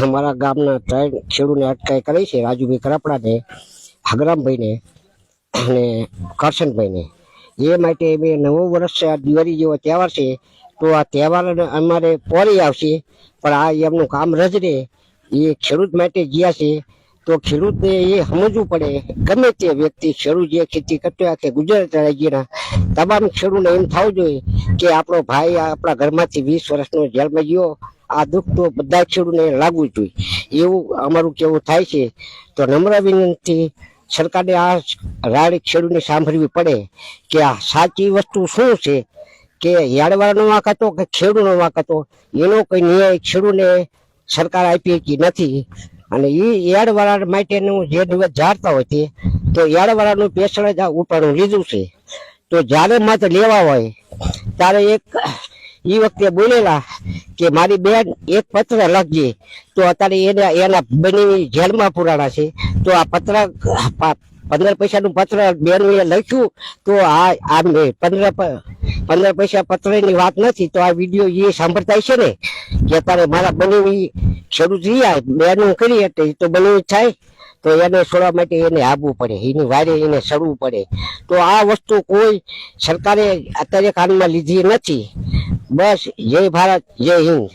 અમારા ગામના 3 ખેડૂતને અટકાઈ કરી છે, રાજુભાઈ કરપડાને, હગરામભાઈને અને કરશનભાઈને. એ માટે અમે નવું વર્ષ છે, આ દિવાળી જેવો તહેવાર છે, તો આ તહેવાર અમારે પોરી આવશે, પણ આ એમનું કામ રજરે. એ ખેડૂત માટે ગયા છે, તો ખેડૂતને એ સમજવું પડે. ગમે તે વ્યક્તિ ખેડૂત જે ખેતી કરતો આખે ગુજરાત રાજ્યના તમામ ખેડૂતને એમ થવું જોઈએ કે આપણો ભાઈ આપણા ઘરમાંથી 20 વર્ષનો જેલમાં ગયો, આ દુઃખ તો બધા ખેડૂતને લાગવું જોઈએ, એવું અમારું કેવું થાય છે. તો નમ્ર વિનંતી, સરકારને આ રાડ ખેડૂતને સાંભળવી પડે કે આ સાચી વસ્તુ શું છે, કે યાર્ડવાળાનો વાંક હતો કે ખેડૂતનો વાંક હતો, એનો કોઈ ન્યાય ખેડૂતને સરકાર આપી શકી નથી. અને એ યાર્ડવાળા માટેનું જે દિવસ ઝાડતા હોય તે તો યાર્ડવાળાનું પેશણ જ ઉપાડું લીધું છે. તો જ્યારે મત લેવા હોય ત્યારે એક એ વખતે બોલેલા કે મારી બેન એક પત્ર લખજે, તો અત્યારે એના બની જેલમાં પુરાણા છે. તો આ પત્ર 15 પૈસાનું પત્ર બેન લખ્યું, તો આ 15 પૈસા પત્રની વાત નથી. તો આ વિડીયો એ સાંભળતા છે ને કે અત્યારે મારા બની ખેડૂત રહ્યા બેનું કરી હતી, તો બની થાય તો એને છોડવા માટે એને આવવું પડે, એની વારે એને સડવું પડે. તો આ વસ્તુ કોઈ સરકારે અત્યારે કાનમાં લીધી નથી. બસ જય ભારત, જય હિન્દ.